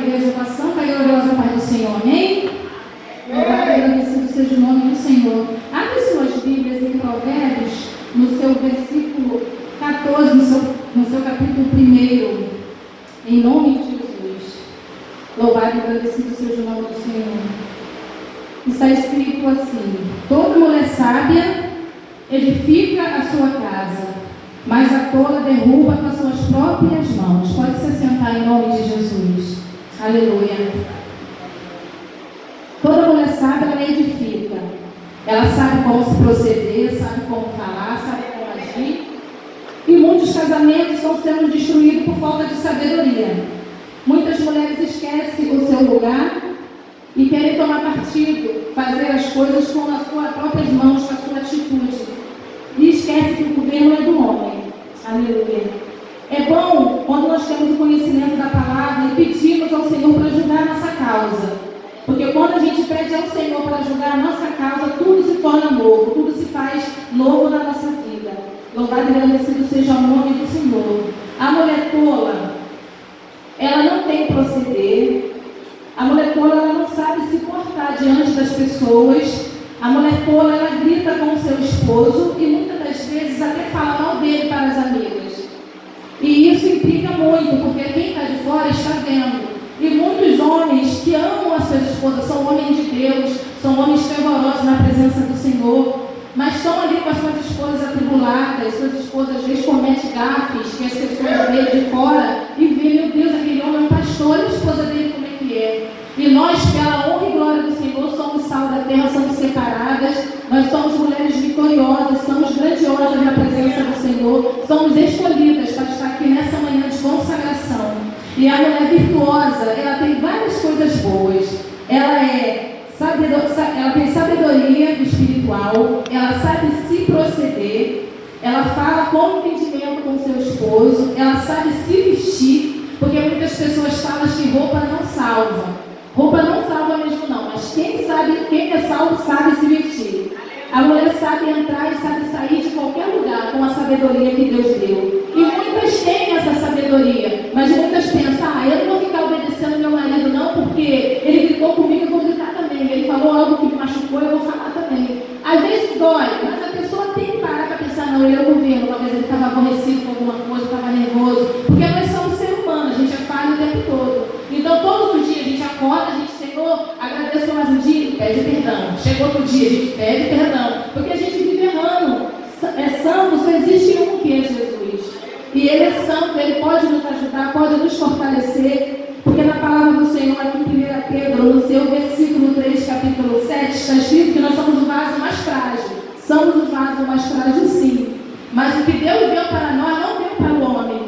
igreja com a santa e gloriosa paz do Senhor, amém? Louvado e agradecido seja o nome do Senhor. Abre suas Bíblias em Provérbios, no seu versículo 14, no seu capítulo 1, em nome de Jesus. Louvado e agradecido seja o nome do Senhor. Está escrito assim: toda mulher sábia edifica a sua casa, mas a tola derruba com as suas próprias mãos. Pode se assentar em nome de Jesus. Aleluia. Toda mulher sábia, ela edifica. Ela sabe como se proceder, sabe como falar, sabe como agir. E muitos casamentos estão sendo destruídos por falta de sabedoria. Muitas mulheres esquecem o seu lugar e querem tomar partido, fazer as coisas com as suas próprias mãos, com a sua atitude. E esquece que o governo é do homem. Aleluia. É bom quando nós temos o conhecimento da palavra e pedimos ao Senhor para ajudar a nossa causa. Porque quando a gente pede ao Senhor para ajudar a nossa causa, tudo se torna novo, tudo se faz novo na nossa vida. Louvado e agradecido seja o nome do Senhor. A mulher tola, ela não tem proceder. A mulher tola, ela não sabe se portar diante das pessoas. A mulher tola, ela grita com o seu esposo e muitas das vezes até fala mal dele para as amigas. E isso implica muito, porque quem está de fora está vendo. E muitos homens que amam as suas esposas, são homens de Deus, são homens fervorosos na presença do Senhor, mas estão ali com as suas esposas atribuladas, suas esposas às vezes cometem gafes, que as pessoas veem de fora e veem, meu Deus, aquele homem é um pastor, e a esposa dele como é que é? E nós, pela honra e glória do Senhor, somos sal da terra, somos separadas, nós somos mulheres vitoriosas, somos grandiosas na presença do Senhor, somos escolhidas para estar aqui nessa manhã de consagração. E a mulher virtuosa, ela tem várias coisas boas. Ela tem sabedoria espiritual, ela sabe se proceder, ela fala com entendimento com seu esposo, ela sabe se vestir, porque muitas pessoas falam que roupa não salva. Roupa não salva mesmo não, mas quem é salvo sabe se vestir. A mulher sabe entrar e sabe sair de qualquer lugar com a sabedoria que Deus deu. E muitas têm essa sabedoria, mas muitas pensam, eu não vou ficar obedecendo meu marido não, porque ele gritou comigo, eu vou gritar também. Ele falou algo que me machucou, eu vou falar também. Às vezes dói, mas a pessoa tem que parar para pensar, não, ele é o governo, talvez ele estava aborrecido com alguma coisa, estava nervoso, porque nós somos seres humanos, a gente é falho o tempo todo. Então todos os dias a gente acorda, a gente, Senhor, agradeço mais um dia, pede perdão. Chegou outro dia, a gente pede perdão, porque a gente vive errando. É santo, só existe um que é Jesus. E Ele é santo, Ele pode nos ajudar, pode nos fortalecer, porque na palavra do Senhor, aqui em 1 Pedro, no seu versículo 3, capítulo 7, está escrito que nós somos o vaso mais frágil. Somos o vaso mais frágil, sim. Mas o que Deus deu para nós, não deu para o homem.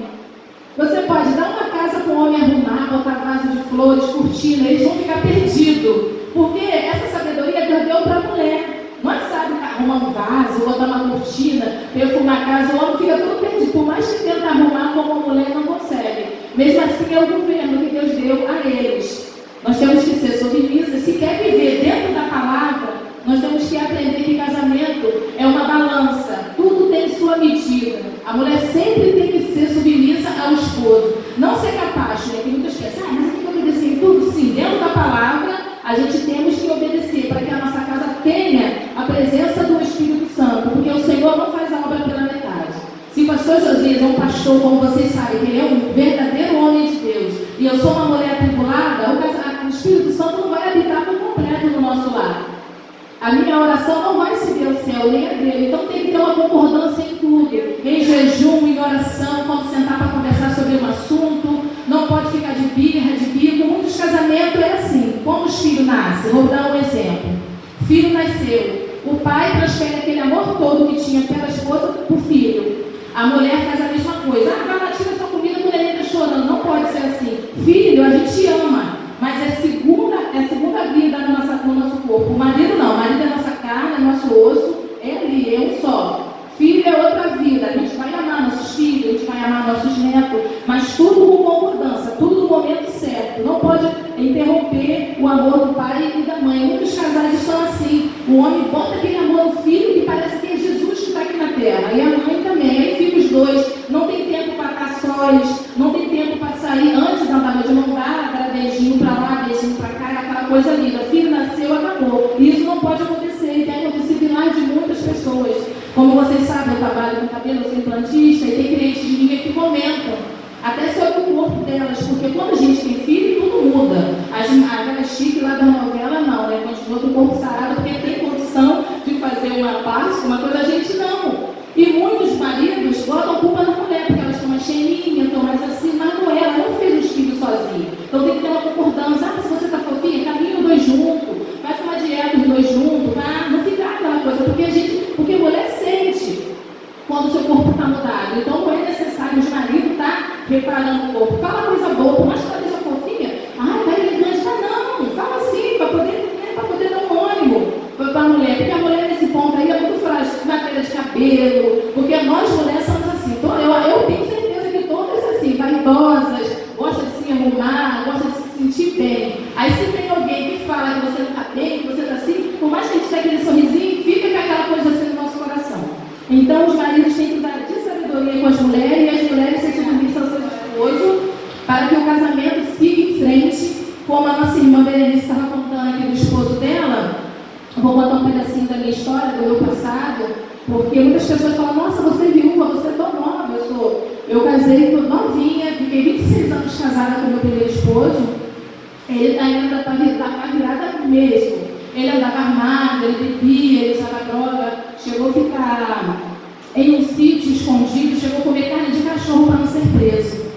Você pode dar uma casa para o homem arrumar, botar vaso de flores, cortina, eles vão ficar perdidos. Porque essa sabedoria Deus deu para a mulher. Nós sabemos arrumar um vaso, botar uma cortina, perfumar a casa, o homem fica todo perdido. Por mais que tenta arrumar, como a mulher não consegue. Mesmo assim é o governo que Deus deu a eles. Nós temos que ser submissas. Se quer viver dentro da palavra, nós temos que aprender que casamento é uma balança. Tudo tem sua medida. A mulher sempre tem que ser submissa ao esposo. Não ser capacho, né? Que muitas pensam, mas eu tenho que obedecer em tudo. Sim, dentro da palavra, a gente temos que obedecer para que a nossa casa tenha a presença do Espírito Santo. Porque o Senhor não faz a obra pela metade. Se o pastor Josias é um pastor, como vocês sabem, que ele é um verdadeiro homem de Deus, e eu sou uma mulher atribulada, o Espírito Santo não vai habitar por completo no nosso lar. A minha oração não vai subir ao céu, nem a dele. Então tem que ter uma concordância em tudo. Em jejum, em oração, quando sentar para conversar sobre um assunto. Não pode ficar de birra, de bico. Muitos casamentos é assim. Quando os filhos nascem, vou dar um exemplo. Filho nasceu. O pai transfere aquele amor todo que tinha pela esposa para o filho. A mulher faz a mesma coisa. Vai lá, tira sua comida quando ele está chorando. Não pode ser assim. Filho, a gente ama. Mas é segunda vida no nosso corpo. O marido não, o marido é nossa carne, é nosso osso, é ali, é um só. Filho é outra vida, a gente vai amar nossos filhos, a gente vai amar nossos netos, mas tudo com concordância, tudo no momento certo. Não pode interromper o amor do pai e da mãe. Muitos casais estão assim, o homem bota aquele amor no filho que parece que é Jesus que está aqui na terra, e a mãe também, aí fica os dois, não tem tempo para estar sós, não tem tempo para sair, antes andava de mão dada, era beijinho, coisa linda. Filho nasceu, acabou. E isso não pode acontecer. E tem acontecido em lar de muitas pessoas. Como vocês sabem, eu trabalho com cabelo, eu sou implantista, e tem clientes de minha que comentam até sobre o corpo delas, porque quando a gente tem filho, tudo muda. Aquela chique lá da novela, não, né? Continua com o corpo sarado, porque tem condição de fazer uma parte, uma coisa, a gente não. E muitos maridos botam culpa na mulher, porque elas estão mais cheinhas, estão mais assim, mas não é, ela não fez os filhos sozinha. Então tem que ter uma concordância. Se você está fofinha, caminha os dois juntos, faz uma dieta os dois juntos, para não ficar aquela coisa, porque a mulher sente quando o seu corpo está mudado. Então não é necessário os maridos estar reparando o corpo. Fala coisa boa, por mais que ela seja fofinha, tá elegante, não, fala assim, para poder dar um ânimo para a mulher, porque a mulher nesse ponto aí é muito frágil, matéria de cabelo, porque nós mulheres somos assim. Então, eu tenho certeza que todas assim, vaidosas, gostam de se arrumar, gostam de se sentir bem. Aí se tem alguém que fala que você não está bem, que você está assim, por mais que a gente tenha aquele sorrisinho, fica com aquela coisa assim no nosso coração. Então os maridos têm que usar de sabedoria com as mulheres e as mulheres têm que submissão ao seu esposo para que o casamento siga em frente, como a nossa irmã Berenice estava contando aqui do esposo dela. Vou botar um pedacinho da minha história, do meu passado, porque muitas pessoas falam, nossa, você é viúva, você é tão nova. Eu casei novinha, fiquei 26 anos casada com meu primeiro esposo. Ele ainda está virada mesmo. Ele andava armado, ele bebia, ele usava droga, chegou a ficar em um sítio escondido, chegou a comer carne de cachorro para não ser preso.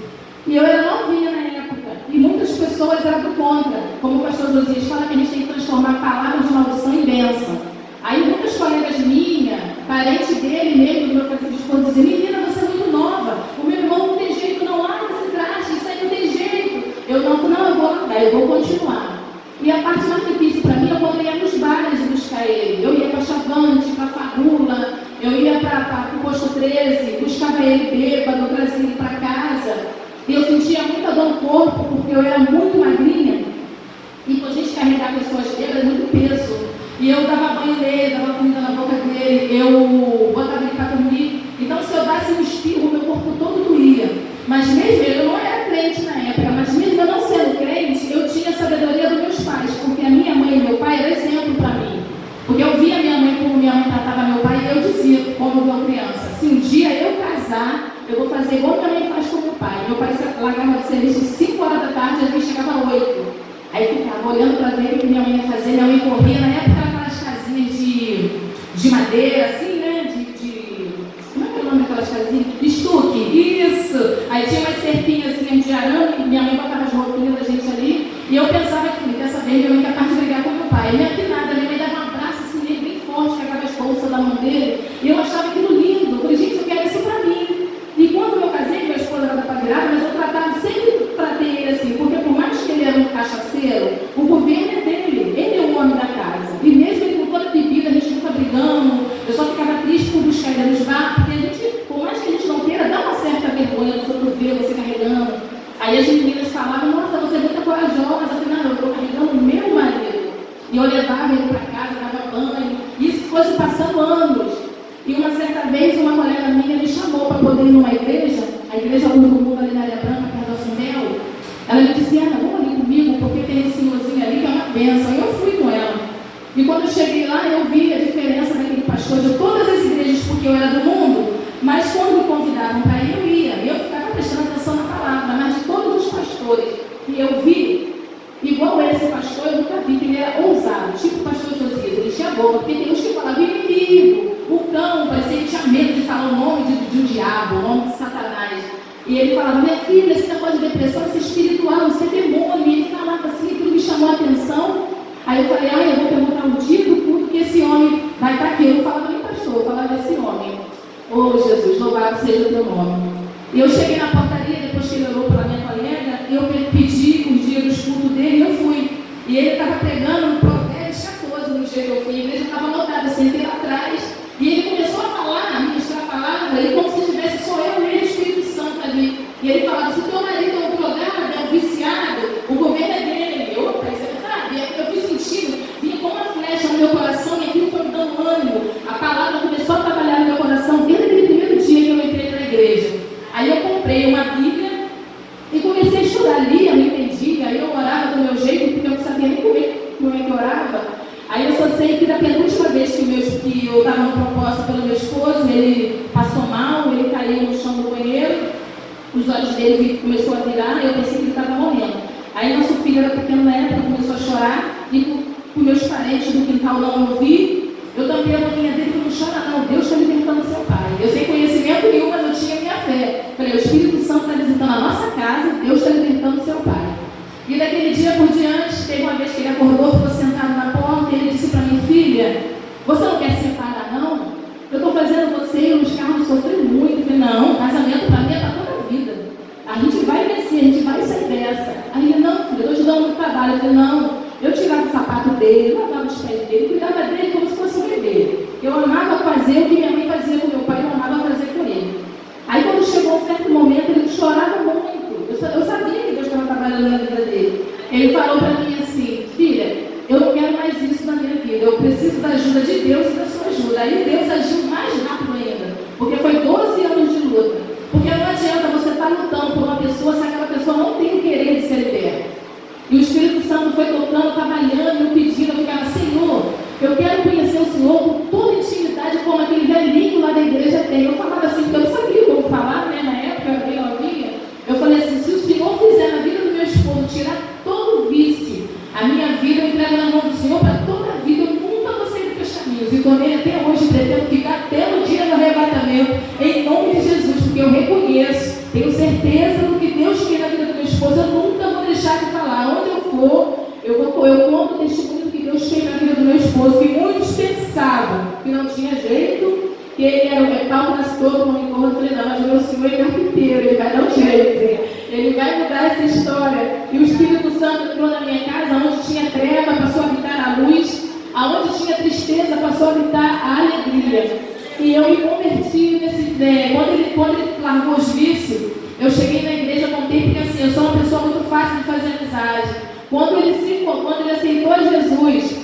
E eu era novinha na época, e muitas pessoas eram do contra. Como o pastor Josias fala, que a gente tem que transformar palavras de maldição em bênção. Aí muitas colegas minhas, parente dele mesmo, do meu falecido esposo, diziam, menina, você é muito nova, o meu irmão não tem jeito não, esse traje, isso aí não tem jeito. Eu vou largar, eu vou continuar. E a parte mais difícil para mim é quando eu ia nos bares buscar ele. Eu ia para Chavante, para Fagula, eu ia para o posto 13, buscava ele bêbado, trazia ele para casa. E eu sentia muita dor no corpo, porque eu era muito magrinha. E quando a gente carregar pessoas bêbadas, é muito peso. E eu dava banho nele, dava comida na boca dele, eu botava ele para dormir. Então, se eu desse um espirro, meu corpo todo doía. Mas mesmo eu não era crente na época, mas mesmo eu não sendo crente, eu tinha a sabedoria dos meus pais, porque a minha mãe e meu pai eram exemplo para mim. Porque eu via minha mãe como minha mãe tratava meu pai, e eu dizia, como uma criança, se um dia eu casar, eu vou fazer igual minha mãe faz com meu pai. Meu pai largava de serviço 5 horas da tarde, às vezes chegava 8. Aí ficava olhando para ver o que minha mãe ia fazer, minha mãe corria, na época aquelas casinhas de madeira, assim, né? Como é que é o nome daquelas casinhas? Estuque, isso! Aí tinha umas cerquinhas assim, de arame, minha mãe botava as roupinhas da gente ali, e eu pensava que dessa vez minha mãe ia capaz de brigar com meu pai. Minha que nada, minha mãe dava um abraço assim, bem forte, pegava as bolsas da mão dele, e eu achava aquilo lindo. Eu falei, gente, eu quero isso pra mim. E quando eu casei, minha esposa era da virada, mas eu tratava sempre para ter ele assim, porque por mais que ele era um cachaceiro, o governo é dele, ele é o homem da casa. E mesmo ele com toda a bebida, a gente nunca brigando, eu só ficava triste por buscar ele nos bar, porque a gente, por mais que a gente não queira, dá uma certa vergonha do outro ver você carregando. Aí as meninas falavam, nossa, você é muito corajosa, afinal, eu estou carregando o meu marido. E eu levava ele para casa, dava banho, e isso foi se passando anos. E uma certa vez, uma colega minha me chamou para poder ir numa igreja, a igreja Luz do Mundo ali na área branca, perto do Sumel. Ela me disse, Ana, vamos ali comigo, porque tem esse senhorzinho ali que é uma bênção. E eu fui com ela. E quando eu cheguei lá, eu vi a diferença daquele pastor de todas as igrejas, porque eu era do mundo, mas quando me convidavam para ir, eu ia. E eu ficava prestando atenção na palavra, mas de todos os pastores que eu vi, igual esse pastor, eu nunca vi, que ele era ousado, tipo o pastor Josias, ele tinha boca, porque tem uns que falavam inimigo, o cão, parecia que tinha medo de falar o nome de um diabo, o nome de Satanás. E ele falava, minha filha, esse negócio de depressão, isso é espiritual, isso é demônio. E ele falava assim, aquilo me chamou a atenção. Aí eu falei, eu vou perguntar um dia do culto que esse homem vai estar aqui. Eu não falava nem pastor, eu falava desse homem. Oh Jesus, louvado seja o teu nome. E eu cheguei na portaria, depois que ele orou pela minha colega, e eu pedi o dia dos cultos dele e eu fui. E ele estava pregando no Provérbios 14 no dia que eu fui. A igreja estava lotada, eu sentei lá atrás. E ele começou a falar, a ministrar a palavra, e como se tivesse só eu e o Espírito Santo ali. E ele falava, se teu marido é um drogado, é um viciado, o governo é dele. Opa, isso é verdade. Eu fui sentindo, vinha como uma flecha no meu coração, e aquilo foi me dando ânimo. A palavra começou a trabalhar no meu coração desde aquele primeiro dia que eu entrei na igreja. Aí eu comprei uma Bíblia e comecei a estudar ali, eu não entendia, aí eu orava do meu jeito, porque eu não sabia nem comer sei que da penúltima vez que eu estava no propósito pelo meu esposo, ele passou mal, ele caiu no chão do banheiro, os olhos dele começou a virar, eu pensei que ele estava morrendo. Aí nosso filho era pequeno na época, começou a chorar, e com meus parentes do quintal não ouvi, eu tampei a boquinha dele e não chora não, Deus está libertando seu pai. Eu sem conhecimento nenhum, mas eu tinha minha fé. Falei, o Espírito Santo está visitando a nossa casa, Deus está libertando seu pai. E daquele dia por diante, teve uma vez que ele acordou, ficou sentado na porta, e ele disse para mim, filha, você não quer se separar não? Eu estou fazendo você e os carros sofrem muito. Eu falei, não, casamento para mim é para toda a vida. A gente vai vencer, a gente vai sair dessa. Aí ele, não, filha, eu estou te dando muito trabalho. Eu falei, não, eu tirava o sapato dele, lavava os pés dele, cuidava dele como se fosse um bebê. Eu amava fazer o que minha mãe fazia com meu pai, eu amava fazer com ele. Aí quando chegou um certo momento, ele chorava muito. Eu sabia que Deus estava trabalhando na vida dele. Ele falou para mim assim, filha, eu não quero mais isso na minha vida, eu preciso da ajuda de Deus e da sua ajuda. Aí Deus agiu mais rápido ainda, porque foi 12 anos de luta. Porque não adianta você estar lutando por uma pessoa se aquela pessoa não tem o querer de ser liberta. E o Espírito Santo foi tocando, trabalhando, me pedindo, eu ficava, Senhor, eu quero conhecer o Senhor com toda intimidade, como aquele velhinho lá da igreja tem. Eu falava assim, porque eu não sabia como falar, né? Na época, eu era bem novinha. Eu falei assim, se o Senhor fizer na vida do meu esposo, tirar todo o vício, a minha vida eu entrego na mão do Senhor para toda a vida, eu nunca vou sair dos teus caminhos. E também até hoje pretendo ficar até no dia do arrebatamento, em nome de Jesus, porque eu reconheço, tenho certeza do que Deus quer na vida do meu esposo, eu nunca vou deixar de falar. Onde eu for, eu conto o testemunho do que Deus fez na vida do meu esposo, que muitos pensavam que não tinha jeito, que ele era o metal todo como engordo. Eu falei, não, mas o meu Senhor é carpinteiro, ele vai dar um jeito, ele vai mudar essa história. E o Espírito Santo entrou na minha casa, onde tinha treva, passou a habitar a luz, aonde tinha tristeza, passou a habitar a alegria. E eu me converti nesse quando ele largou os vícios, eu cheguei na igreja, contei, porque assim, eu sou uma pessoa muito fácil de fazer amizade. Quando ele aceitou Jesus,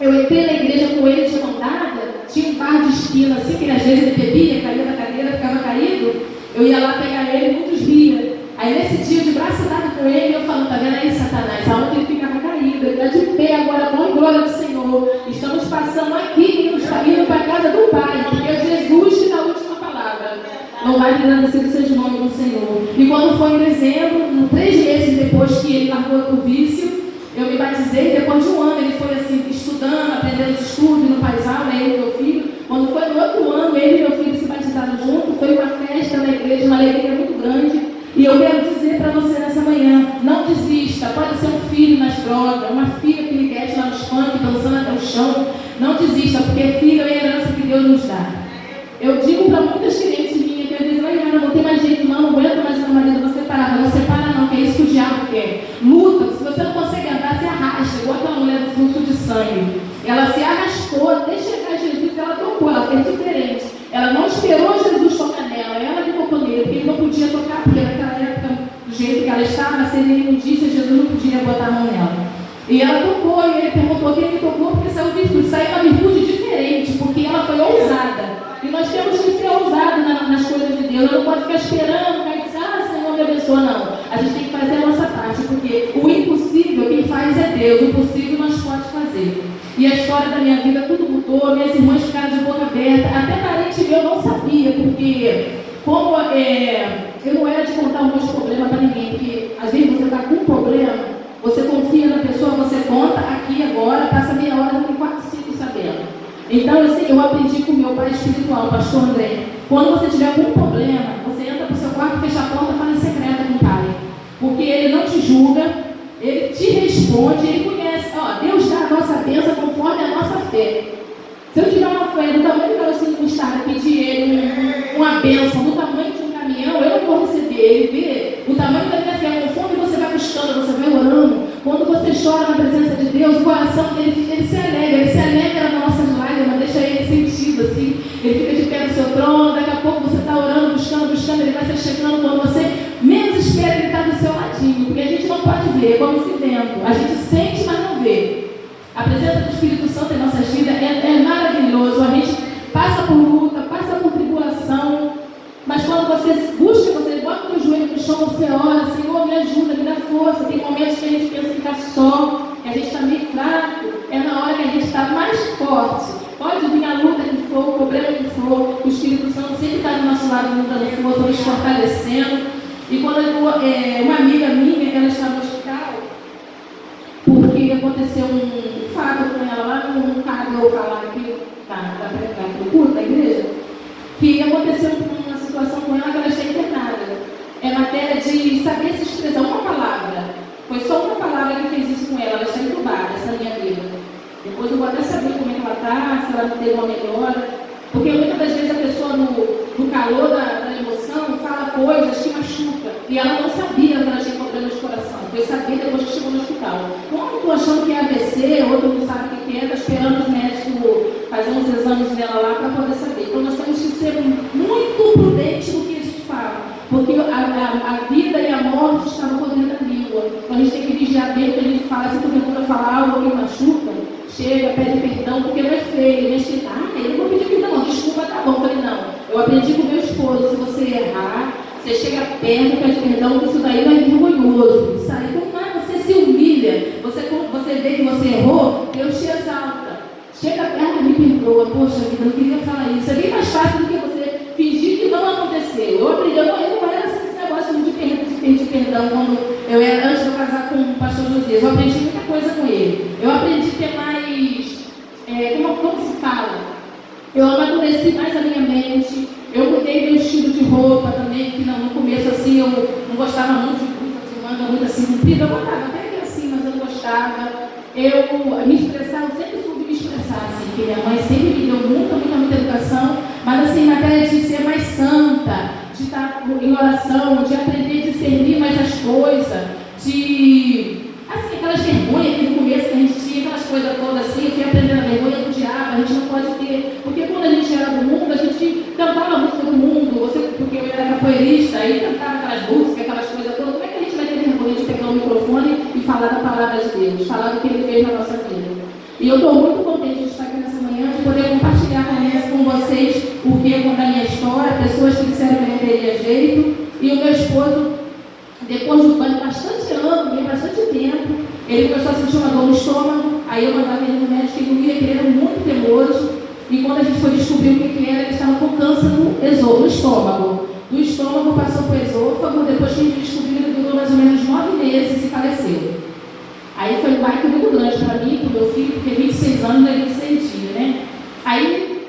eu entrei na igreja com ele de mão dada, tinha um bar de esquina, assim, que às vezes ele bebia, caía da cadeira, ficava caído, eu ia lá pegar ele, muitos riam. Aí nesse dia, de braço dado com ele, eu falo, tá vendo aí, Satanás, aonde ele ficava caído, ele está de pé agora, com a glória do Senhor. Estamos passando aqui, indo para a casa do Pai, porque é Jesus que dá a última palavra. Louvado e agradecido seja o nome do Senhor. E quando foi em dezembro, 3 meses depois que ele largou o vício, eu me batizei. Depois de um ano, ele foi assim, estudando, aprendendo os estudos no paisal, né, ele e meu filho. Quando foi no outro ano, ele e meu filho se batizaram junto. Foi uma festa na igreja, uma alegria muito grande. E eu quero dizer para você nessa manhã, não desista. Pode ser um filho nas drogas, uma filha que lhe lá nos funk, dançando até o chão. Não desista, porque filho é a herança que Deus nos dá. Eu digo para muitas clientes minhas que às vezes, não tem mais jeito, não aguento mais meu marido, vou separar. Não separa não, que é isso que o diabo quer. Luta, se você não consegue andar, se arrasta, igual aquela mulher do fluxo de sangue. Ela se arrastou até chegar a Jesus, ela tocou, ela fez diferente. Ela não esperou Jesus tocar nela, ela que tocou nele, porque ele não podia tocar, porque naquela época, do jeito que ela estava, se ele não disse, Jesus não podia botar a mão nela. E ela tocou, e ele perguntou quem me tocou, porque saiu uma virtude diferente, porque ela foi ousada. E nós temos que ser ousados nas coisas de Deus. Eu não pode ficar esperando, ficar dizendo, Senhor me abençoa, não. A gente tem que fazer a nossa parte, porque o impossível, quem faz é Deus, o possível nós podemos fazer. E a história da minha vida, tudo mudou, minhas irmãs ficaram de boca aberta, até parente meu não sabia, porque como eu não era de contar os meus problemas para ninguém, porque às vezes você está com um problema, você confia na pessoa, você conta aqui agora, passa meia hora, não tem 4, 5 sabendo. Então, eu aprendi com o meu pai espiritual, o pastor André. Quando você tiver algum problema, você entra para o seu quarto, fecha a porta e fala em secreto com o pai. Porque ele não te julga, ele te responde, ele conhece. Deus dá a nossa bênção conforme a nossa fé. Se eu tiver uma fé do tamanho do carocinho de mostarda, pedir ele uma bênção do tamanho de um caminhão, eu não vou receber. Ele vê o tamanho da minha fé, conforme você vai buscando, você vai orando. Quando você chora na presença de Deus, o coração dele, ele se alegra nas nossas lágrimas, deixa ele sentido assim. Ele fica de pé no seu trono, daqui a pouco você está orando, buscando, ele vai se chegando quando você menos espera, ele está do seu ladinho, porque a gente não pode ver, é como esse vento. A gente sente, mas não vê. A presença do Espírito Santo em nossas vidas é maravilhoso. A gente passa por luta, passa por tribulação, mas quando você busca, você bota o joelho no chão, você ora, Senhor, me ajuda, me dá força. Tem momentos que a gente pensa que ficar só, que a gente está meio fraco, é na hora que a gente está mais forte. Pode vir a luta que for, o problema que for, o Espírito Santo sempre está do nosso lado, dando força, nos fortalecendo. E quando uma amiga minha, ela estava no hospital, porque aconteceu um fato com ela lá, não cabe eu falar aqui no culto da igreja, que aconteceu uma situação com ela que ela está internada. É matéria de saber se expressar uma palavra. Foi só uma palavra que fez isso com ela. Ela está entubada, essa minha amiga. Depois eu vou até saber como é que ela está, se ela teve uma melhora. Porque muitas das vezes a pessoa, no calor da emoção, fala coisas que machucam. E ela não sabia que ela tinha problema de coração. Foi saber depois que chegou no hospital. Como estou achando que é AVC, outro não sabe o que é, está esperando os médicos fazer uns exames dela lá para poder saber. Então nós temos que ser muito prudentes no que a gente fala. Porque a vida e a morte estão no poder da língua. Então a gente tem que vigiar bem o que a gente fala. Se tu tenta falar algo que machuca, chega, pede perdão, porque não é feio, não é cheio. Eu não vou pedir perdão, não. Desculpa, tá bom. Eu falei, não. Eu aprendi com meu esposo, se você errar, você chega perto, pede perdão, porque isso daí não é vergonhoso. Isso aí, como é, você se humilha. Você vê que você errou, Deus te exalta. Chega perto e me perdoa. Poxa vida, eu não queria falar isso. É bem mais fácil do que você fingir que não aconteceu. Eu aprendi, eu não era assim, esse negócio de pedir perdão quando eu era, antes de eu casar com o pastor Josias. Eu aprendi muita coisa com ele. Eu aprendi a ter mais, como se fala? Eu amadureci mais a minha mente. Eu mudei meu estilo de roupa também, que no começo assim eu não gostava muito de blusa de manga muito assim comprida. Eu gostava até que assim, mas eu não gostava. Eu me expressava, eu sempre soube me expressar, assim, que minha mãe sempre me deu muita educação, mas assim, matéria de ser mais santa, de estar em oração, de aprender a discernir mais as coisas, de, assim, aquelas vergonhas que no começo que a gente tinha, aquelas coisas todas assim, eu fui aprendendo a vergonha do diabo, a gente não pode ter, porque quando a gente era do mundo, a gente cantava a música do mundo, porque eu era capoeirista, aí cantava aquelas músicas, aquelas coisas todas, como é que a gente vai ter vergonha de pegar o microfone e falar da palavra de Deus, falar do que Ele fez na nossa vida? E eu estou muito contente de estar aqui nessa manhã, de poder compartilhar com vocês o que é da minha história, pessoas que disseram que eu não teria jeito, e o meu esposo, depois de bastante anos, bastante tempo, ele começou a sentir uma dor no estômago, aí eu mandava ele no médico, ele não ia, que ele era muito teimoso, e quando a gente foi descobrir o que era, ele estava com câncer no estômago. Do estômago passou para o esôfago, depois que a gente descobriu, ele durou mais ou menos 9 meses e faleceu. Aí foi um baque muito grande para mim, para o meu filho, porque 26 anos ele sentia, né? Aí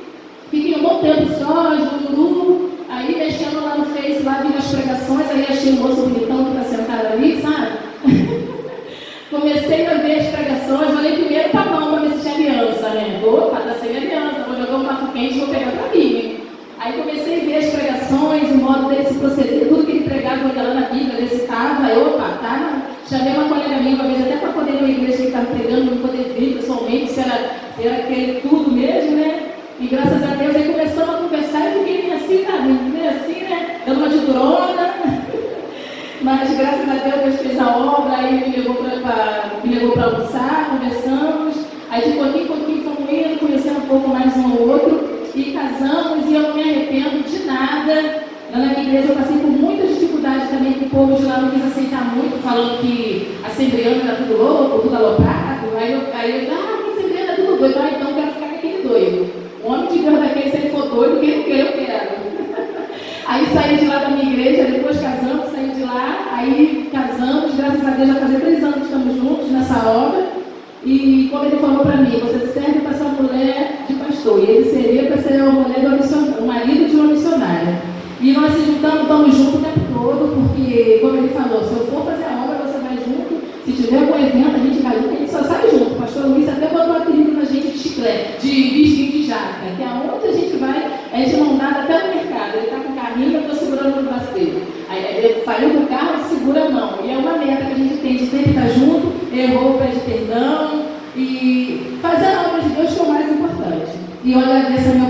fiquei um bom tempo só, jururu, aí mexendo lá no Face, lá vi as pregações, aí achei o moço bonitão que está sentado ali, sabe? Comecei a ver as pregações, olhei primeiro para a mão para ver se tinha aliança, né? Opa, está sem aliança, vou jogar um papo quente e vou pegar para mim, hein? Aí comecei a ver as pregações, o modo dele se proceder, tudo que ele pregava, olhando na Bíblia, recitava, aí opa, tá? Chamei uma colega minha, uma vez até para poder ir na igreja que ele estava pregando, não poder ver pessoalmente, se era aquele tudo mesmo, né? E graças a Deus, aí começamos a conversar e fiquei meio assim, meio assim, né? Dando uma de durona. Mas graças a Deus fez a obra, aí me levou para almoçar, conversamos, aí de pouquinho em pouquinho fomos indo, conhecendo um pouco mais um ao outro, e casamos, e eu não me arrependo de nada. Lá na minha igreja eu passei por muitas dificuldades também, que o povo de lá não quis aceitar muito, falando que assembleano era tudo louco, tudo aloprado. Aí eu assembleano é tudo doido, então eu quero ficar com aquele doido. O homem de Deus daquele, se ele for doido, quem não quer, eu quero. Aí saí de lá da minha igreja, depois casamos, saí de lá, aí casamos, graças a Deus já fazia 3 anos que estamos juntos nessa obra. E como ele falou para mim, você serve para ser uma mulher de pastor, e ele seria para ser uma mulher o marido de uma missionária. E nós se juntamos, estamos juntos o tempo todo, porque, como ele falou, se eu for fazer a obra, você vai junto, se tiver algum evento, a gente vai junto, a gente só sai junto. O pastor Luiz até botou um apelido na gente de chiclete, de bichinho de jaca, que aonde a gente vai, é de mão dada até no mercado. Ele está com o carrinho, eu estou segurando no braço dele. Aí ele saiu do carro, segura a mão. E é uma meta que a gente tem de sempre estar junto, errou, pede perdão, e fazer a obra de Deus que é o mais importante. E eu agradeço a minha